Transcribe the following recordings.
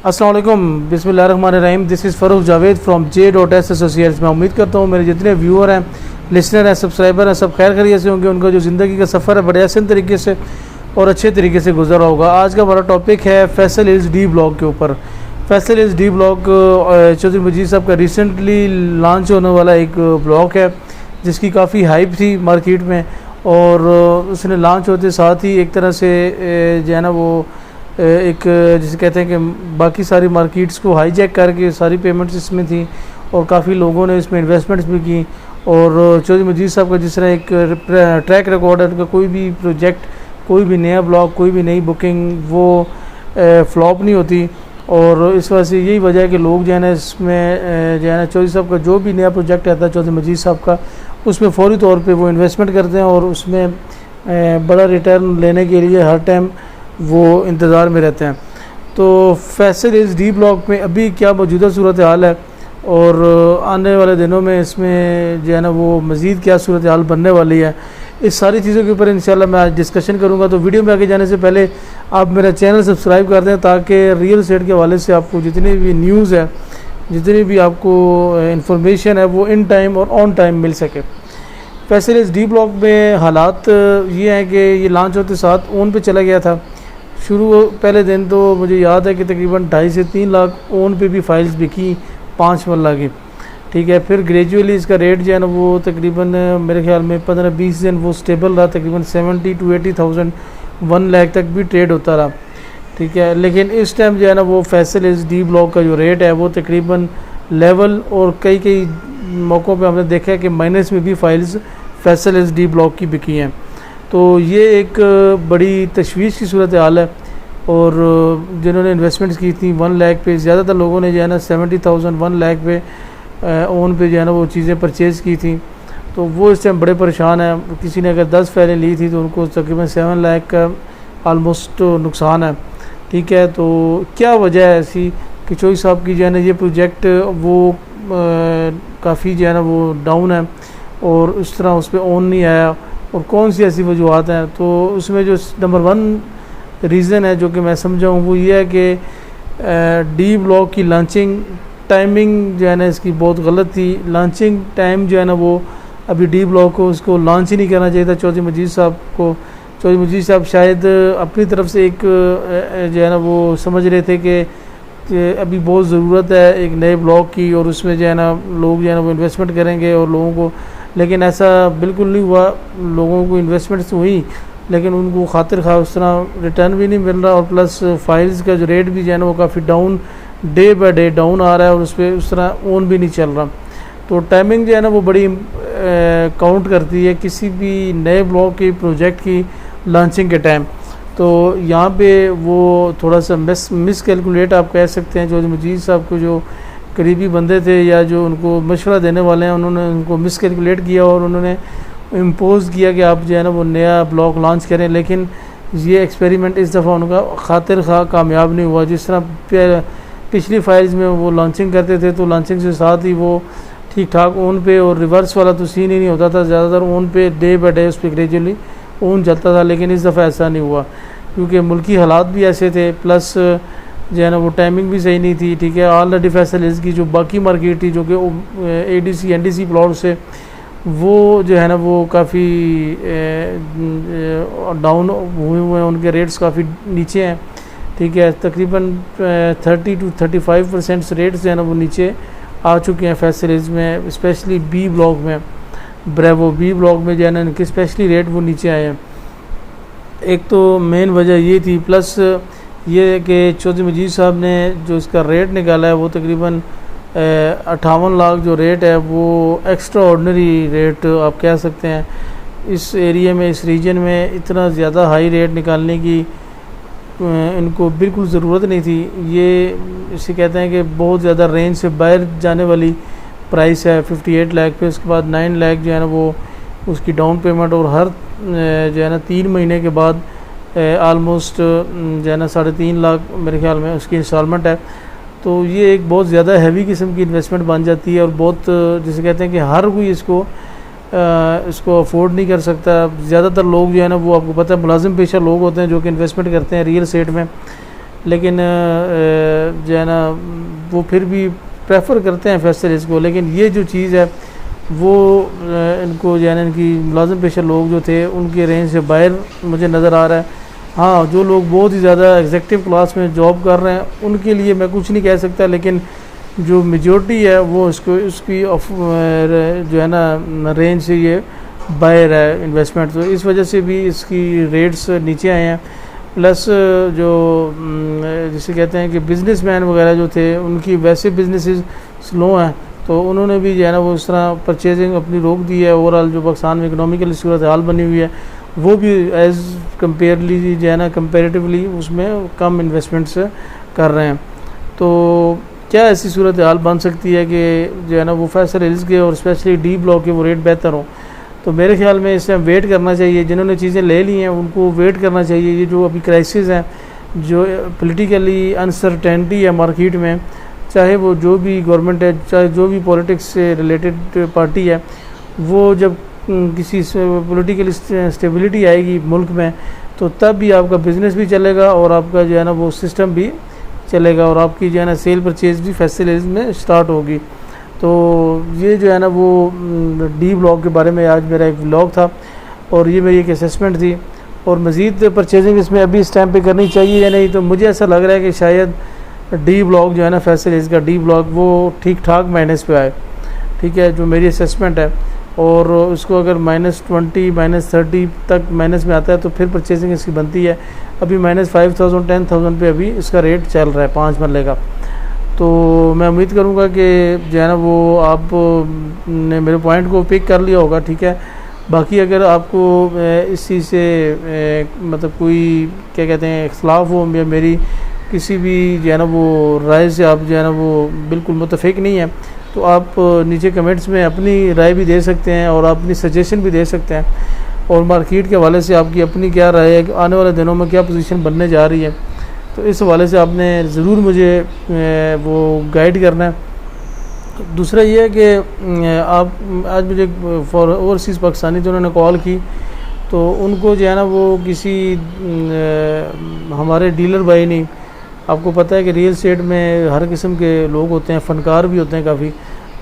अस्सलाम वालेकुम, बिस्मिल्लाहिर्रहमानिर्रहीम। This is Farrukh Javed from J.S associates. मैं उम्मीद करता हूँ मेरे जितने व्यूअर हैं, लिसनर हैं, सब्सक्राइबर हैं, सब खैर खैरियत से होंगे। उनका जो ज़िंदगी का सफ़र है बड़े आसान तरीके से और अच्छे तरीके से गुजरा होगा। आज का हमारा टॉपिक है फैसल हिल्स डी ब्लॉक के ऊपर। Faisal hills D block Chaudhry Majeed साहब का रिसेंटली लॉन्च होने वाला एक ब्लॉक है जिसकी काफ़ी हाइप थी मार्केट में, और उसने लॉन्च होते साथ ही एक तरह से जो है ना वो एक जिसे कहते हैं कि बाकी सारी मार्केट्स को हाईजैक करके सारी पेमेंट्स इसमें थी और काफ़ी लोगों ने इसमें इन्वेस्टमेंट्स भी की। और चौधरी मजीद साहब का जिस तरह एक ट्रैक रिकॉर्ड है, उनका कोई भी प्रोजेक्ट, कोई भी नया ब्लॉग, कोई भी नई बुकिंग वो फ्लॉप नहीं होती। और इस वजह से यही वजह है कि लोग जो है ना इसमें जो है ना चौधरी साहब का जो भी नया प्रोजेक्ट आता है चौधरी मजीद साहब का, उसमें फौरी तौर पे वो इन्वेस्टमेंट करते हैं और उसमें बड़ा रिटर्न लेने के लिए हर टाइम वो इंतज़ार में रहते हैं। तो फैसल हिल्स डी ब्लॉक में अभी क्या मौजूदा सूरत हाल है और आने वाले दिनों में इसमें जो है ना वो मज़ीद क्या सूरत हाल बनने वाली है, इस सारी चीज़ों के ऊपर इंशाल्लाह मैं आज डिस्कशन करूंगा। तो वीडियो में आगे जाने से पहले आप मेरा चैनल सब्सक्राइब कर दें ताकि रियल एस्टेट के हवाले से आपको जितनी भी न्यूज़ है, जितनी भी आपको इंफॉर्मेशन है वो इन टाइम और ऑन टाइम मिल सके। फैसल हिल्स डी ब्लॉक में हालात ये हैं कि ये लॉन्च होते साथ ओन पे चला गया था। शुरू पहले दिन तो मुझे याद है कि तकरीबन 2.5 से 3 लाख ओन पे भी फाइल्स बिकी 5 मरला की, ठीक है। फिर ग्रेजुअली इसका रेट जो है ना वो तकरीबन मेरे ख्याल में 15-20 दिन वो स्टेबल रहा, तकरीबन 70 to 80,000 1 लाख तक भी ट्रेड होता रहा, ठीक है। लेकिन इस टाइम जो है ना वो फैसल हिल्स डी ब्लॉक का जो रेट है वो तकरीबन लेवल, और कई मौक़ों पे हमने देखा है कि माइनस में भी files Faisal hills D block की बिकी हैं। तो ये एक बड़ी तशवीश की सूरत हाल है। और जिन्होंने इन्वेस्टमेंट्स की थी 1 लाख पे, ज़्यादातर लोगों ने जो है ना 70,000 1 लाख पे ओन पे जो है ना वो चीज़ें परचेज़ की थी, तो वो इस टाइम बड़े परेशान हैं। किसी ने अगर 10 फाइलें ली थी तो उनको तकरीबन 7 लाख का आलमोस्ट नुकसान है, ठीक है। तो क्या वजह है ऐसी कि चौधरी साहब की जो है ना ये प्रोजेक्ट वो काफ़ी जो है ना वो डाउन है और उस तरह उस पर ओन नहीं आया, और कौन सी ऐसी वजूहत हैं? तो उसमें जो नंबर 1 रीज़न है जो कि मैं समझाऊँ वो ये है कि डी ब्लॉक की लॉन्चिंग टाइमिंग जो है ना इसकी बहुत गलत थी। लॉन्चिंग टाइम जो है ना वो अभी डी ब्लॉक को उसको लॉन्च ही नहीं करना चाहिए था चौधरी मजीद साहब को। चौधरी मजीद साहब शायद अपनी तरफ से एक जो है ना वो समझ रहे थे कि अभी बहुत ज़रूरत है एक नए ब्लॉक की, और उसमें जो है ना लोग जो है ना वो इन्वेस्टमेंट करेंगे और लोगों को, लेकिन ऐसा बिल्कुल नहीं हुआ। लोगों को इन्वेस्टमेंट्स हुई लेकिन उनको खातिर खा उस तरह रिटर्न भी नहीं मिल रहा, और प्लस फाइल्स का जो रेट भी जो है ना वो काफ़ी down, day by day down आ रहा है, और उस पर उस तरह ओन भी नहीं चल रहा। तो टाइमिंग जो है ना वो बड़ी काउंट करती है किसी भी नए ब्लॉक की प्रोजेक्ट की लॉन्चिंग के टाइम। तो यहाँ पे वो थोड़ा सा मिस कैलकुलेट आप कह सकते हैं। चौधरी मजीद साहब को जो करीबी बंदे थे या जो उनको मशवरा देने वाले हैं, उन्होंने उनको मिस कैलकुलेट किया और उन्होंने इम्पोज़ किया कि आप जो है ना वो नया ब्लॉक लॉन्च करें। लेकिन ये एक्सपेरिमेंट इस दफ़ा उनका खातिर खा कामयाब नहीं हुआ। जिस तरह पिछली फाइल्स में वो लॉन्चिंग करते थे तो लॉन्चिंग से साथ ही वो ठीक ठाक ओन पे, और रिवर्स वाला तो सीन ही नहीं होता था, ज़्यादातर ओन पे डे बाय डे उस पर ग्रेजुअली ओन चलता था। लेकिन इस दफ़ा ऐसा नहीं हुआ क्योंकि मुल्की हालात भी ऐसे थे, प्लस जो है ना वो टाइमिंग भी सही नहीं थी, ठीक है। ऑलरेडी फैसल हिल्स की जो बाकी मार्केट थी जो कि ADC NDC प्लॉट से वो जो है ना वो काफ़ी डाउन हुए हैं, उनके रेट्स काफ़ी नीचे हैं, ठीक है। तकरीबन 30 to 35% रेट्स जो है ना वो नीचे आ चुके हैं फैसल हिल्स में, स्पेशली बी ब्लॉक में, ब्रेवो बी ब्लॉक में जो है ना इनके स्पेशली रेट वो नीचे आए हैं। एक तो मेन वजह ये थी, प्लस ये कि चौधरी मजीद साहब ने जो इसका रेट निकाला है वो तकरीबन 58 लाख जो रेट है वो एक्स्ट्रा ऑर्डनरी रेट आप कह सकते हैं। इस एरिया में, इस रीजन में इतना ज़्यादा हाई रेट निकालने की इनको बिल्कुल ज़रूरत नहीं थी। ये इसे कहते हैं कि बहुत ज़्यादा रेंज से बाहर जाने वाली प्राइस है 58 लाख पे। उसके बाद 9 लाख जो है ना वो उसकी डाउन पेमेंट, और हर जो है ना 3 महीने के बाद आलमोस्ट जो है ना 3.5 लाख मेरे ख्याल में उसकी इंस्टॉलमेंट है। तो ये एक बहुत ज़्यादा हैवी किस्म की इन्वेस्टमेंट बन जाती है, और बहुत जिसे कहते हैं कि हर कोई इसको अफोर्ड नहीं कर सकता। ज़्यादातर लोग जो है ना वो आपको पता है मुलाजिम पेशा लोग होते हैं जो कि इन्वेस्टमेंट करते हैं रियल एस्टेट में, लेकिन जो है ना वो फिर भी प्रेफर करते हैं फैसिलिटीज़ को। लेकिन ये जो चीज़ है वो इनको जो है ना इनकी मुलाजिम पेशा लोग जो थे उनके रेंज से बाहर मुझे नज़र आ रहा है। हाँ, जो लोग बहुत ही ज़्यादा एग्जेक्टिव क्लास में जॉब कर रहे हैं उनके लिए मैं कुछ नहीं कह सकता, लेकिन जो मेजॉरिटी है वो उसकी जो है ना रेंज से ये बाहर है इन्वेस्टमेंट, तो इस वजह से भी इसकी रेट्स नीचे आए हैं। प्लस जो जिसे कहते हैं कि बिजनेसमैन वगैरह जो थे उनकी वैसे बिजनेसेस स्लो हैं, तो उन्होंने भी जो है ना वो इस तरह परचेजिंग अपनी रोक दी है। ओवरऑल जो पाकिस्तान में इकनॉमिकल सूरत हाल बनी हुई है वो भी एज़ कम्पेयरली जो है ना कंपेरेटिवली उसमें कम इन्वेस्टमेंट्स कर रहे हैं। तो क्या ऐसी सूरत हाल बन सकती है कि जो है ना वो फैसल हिल्स के और स्पेशली डी ब्लॉक के वो रेट बेहतर हों? तो मेरे ख्याल में इस टाइम वेट करना चाहिए। जिन्होंने चीज़ें ले ली हैं उनको वेट करना चाहिए। ये जो अभी क्राइसिस हैं, जो पॉलिटिकली अनसर्टेनिटी है मार्केट में, चाहे वो जो भी गवर्नमेंट है, चाहे जो भी पॉलिटिक्स से रिलेटेड पार्टी है, वो जब किसी पॉलिटिकल स्टेबिलिटी आएगी मुल्क में तो तब भी आपका बिज़नेस भी चलेगा और आपका जो है ना वो सिस्टम भी चलेगा और आपकी जो है ना सेल परचेज भी फैसिलिटीज़ में स्टार्ट होगी। तो ये जो है ना वो डी ब्लॉक के बारे में आज मेरा एक व्लॉग था और ये मेरी एक असेसमेंट थी। और मज़ीद परचेजिंग इसमें अभी इस टाइम पे करनी चाहिए या नहीं, तो मुझे ऐसा लग रहा है कि शायद डी ब्लॉक जो है ना फैसिलिटीज़ का डी ब्लॉक वो ठीक ठाक माइनस पे आए। ठीक है, जो मेरी असेसमेंट है, और उसको अगर -20 -30 तक माइनस में आता है तो फिर परचेजिंग इसकी बनती है। अभी -5000 10,000 पे अभी इसका रेट चल रहा है 5 मरले का। तो मैं उम्मीद करूँगा कि जो है ना वो आप ने मेरे पॉइंट को पिक कर लिया होगा। ठीक है, बाकी अगर आपको इस चीज़ से मतलब कोई क्या कहते हैं इख्तलाफ हो या मेरी किसी भी जो है ना वो राय से आप जो है ना वो बिल्कुल मुतफिक नहीं है, तो आप नीचे कमेंट्स में अपनी राय भी दे सकते हैं और अपनी सजेशन भी दे सकते हैं। और मार्केट के हवाले से आपकी अपनी क्या राय है, आने वाले दिनों में क्या पोजीशन बनने जा रही है, तो इस हवाले से आपने ज़रूर मुझे वो गाइड करना है। दूसरा ये है कि आप आज मुझे फॉर ओवरसीज़ पाकिस्तानी जो उन्होंने कॉल की, तो उनको जो है ना वो किसी हमारे डीलर भाई नहीं, आपको पता है कि रियल एस्टेट में हर किस्म के लोग होते हैं, फ़नकार भी होते हैं काफ़ी,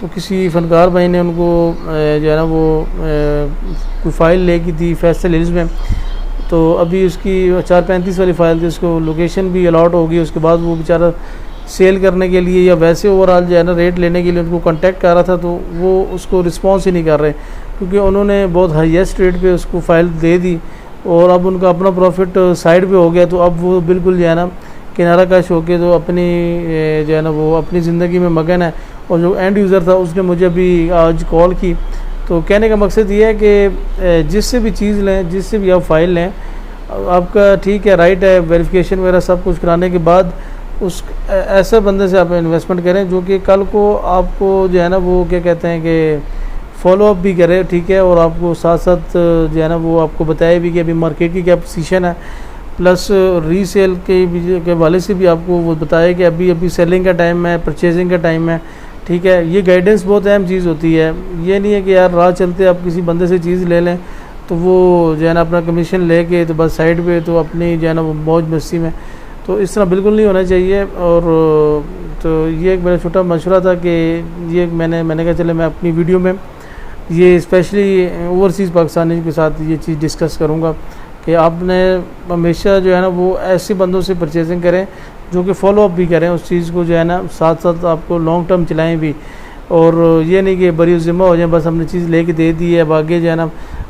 तो किसी फ़नकार भाई ने उनको जो है ना वो कोई फ़ाइल लेके थी फैसल हिल्स में, तो अभी उसकी 435 वाली फ़ाइल थी, उसको लोकेशन भी अलाट होगी। उसके बाद वो बेचारा सेल करने के लिए या वैसे ओवरऑल जो है ना रेट लेने के लिए उनको कांटेक्ट कर रहा था, तो वो उसको रिस्पॉन्स ही नहीं कर रहे क्योंकि उन्होंने बहुत हाईएस्ट रेट पे उसको फ़ाइल दे दी और अब उनका अपना प्रॉफिट साइड पे हो गया। तो अब वो बिल्कुल जो है ना किनारा कश होके तो अपनी जो है ना वो अपनी ज़िंदगी में मगन है। और जो एंड यूज़र था उसने मुझे अभी आज कॉल की, तो कहने का मकसद ये है कि जिससे भी चीज़ लें, जिससे भी आप फ़ाइल लें, आपका ठीक है राइट है वेरिफिकेशन वगैरह सब कुछ कराने के बाद उस ऐसे बंदे से आप इन्वेस्टमेंट करें जो कि कल को आपको जो है ना वो क्या कहते हैं कि फॉलोअप भी करे। ठीक है, और आपको साथ साथ जो है ना वो आपको बताए भी कि अभी मार्केट की क्या पोजीशन है, प्लस रीसेल के वाले से भी आपको वो बताया कि अभी सेलिंग का टाइम है, परचेजिंग का टाइम है। ठीक है, ये गाइडेंस बहुत अहम चीज़ होती है। ये नहीं है कि यार राह चलते आप किसी बंदे से चीज़ ले लें तो वो जो है ना अपना कमीशन लेके तो बस साइड पे तो अपनी जो है ना वो मौज मस्ती में, तो इस तरह बिल्कुल नहीं होना चाहिए। और तो ये एक मेरा छोटा मशवरा था कि ये मैंने कहा चले मैं अपनी वीडियो में ये स्पेशली ओवरसीज़ पाकिस्तानी के साथ ये चीज़ डिस्कस करूँगा कि आपने हमेशा जो है ना वो ऐसे बंदों से परचेजिंग करें जो कि फॉलोअप भी करें उस चीज़ को, जो है ना साथ साथ आपको लॉन्ग टर्म चलाएं भी। और ये नहीं कि बरी ज़िम्मा हो जाए बस हमने चीज़ लेके दे दी है अब आगे जो है ना।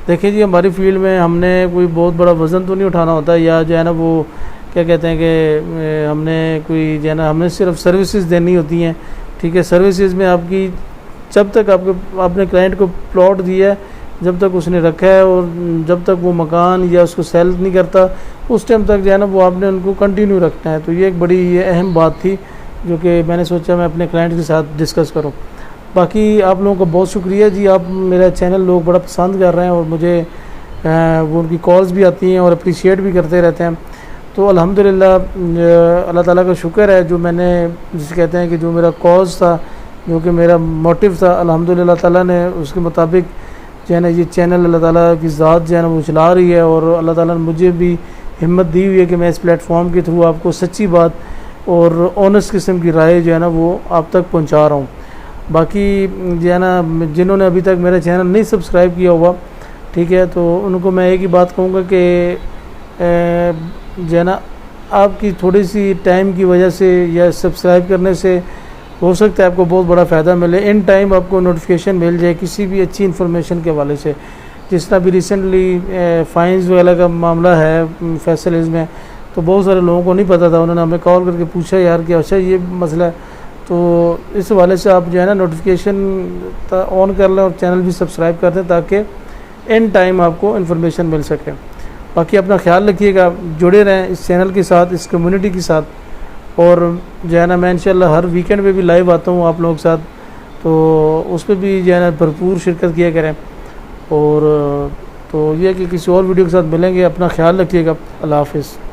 देखिए जी, हमारी फील्ड में हमने कोई बहुत बड़ा वज़न तो नहीं उठाना होता, या जो है ना वो क्या कहते हैं कि हमने कोई जो है ना हमने सिर्फ सर्विसेज देनी होती हैं। ठीक है, सर्विसेज में आपकी जब तक आपने क्लाइंट को प्लॉट दिया है, जब तक उसने रखा है और जब तक वो मकान या उसको सेल नहीं करता उस टाइम तक जो है ना वो आपने उनको कंटिन्यू रखना है। तो ये एक बड़ी अहम बात थी जो कि मैंने सोचा मैं अपने क्लाइंट के साथ डिस्कस करूं। बाकी आप लोगों का बहुत शुक्रिया जी, आप मेरा चैनल लोग बड़ा पसंद कर रहे हैं और मुझे वो उनकी कॉल्स भी आती हैं और अप्रिशिएट भी करते रहते हैं। तो अल्हम्दुलिल्लाह अल्लाह ताला का शुक्र है जो मैंने जिसे कहते हैं कि जो मेरा कॉज था, जो कि मेरा मोटिव था, अल्हम्दुलिल्लाह ताला ने उसके मुताबिक जो है ना ये चैनल अल्लाह ताला की ज़ात जो है ना वो चला रही है और अल्लाह ताला ने मुझे भी हिम्मत दी हुई है कि मैं इस प्लेटफॉर्म के थ्रू आपको सच्ची बात और ऑनेस्ट किस्म की राय जो है ना वो आप तक पहुंचा रहा हूँ। बाकी जो है ना जिन्होंने अभी तक मेरा चैनल नहीं सब्सक्राइब किया हुआ, ठीक है, तो उनको मैं एक ही बात कहूँगा कि जो है ना आपकी थोड़ी सी टाइम की वजह से या सब्सक्राइब करने से हो सकता है आपको बहुत बड़ा फ़ायदा मिले। इन टाइम आपको नोटिफिकेशन मिल जाए किसी भी अच्छी इन्फॉर्मेशन के हवाले से। जिस तरह भी रिसेंटली फ़ाइन्स वगैरह का मामला है फैसले में, तो बहुत सारे लोगों को नहीं पता था, उन्होंने हमें कॉल करके पूछा यार कि अच्छा ये मसला है। तो इस हवाले से आप जो है ना नोटिफिकेशन ऑन कर लें और चैनल भी सब्सक्राइब कर दें ताकि इन टाइम आपको इन्फॉर्मेशन मिल सके। बाकी अपना ख्याल रखिएगा, जुड़े रहें इस चैनल के साथ, इस कम्युनिटी के साथ, और जो है ना मैं इंशाल्लाह हर वीकेंड पे भी लाइव आता हूँ आप लोगों के साथ, तो उस पर भी जो है ना भरपूर शिरकत किया करें। और तो ये कि किसी और वीडियो के साथ मिलेंगे। अपना ख्याल रखिएगा। अल्लाह हाफ़िज़।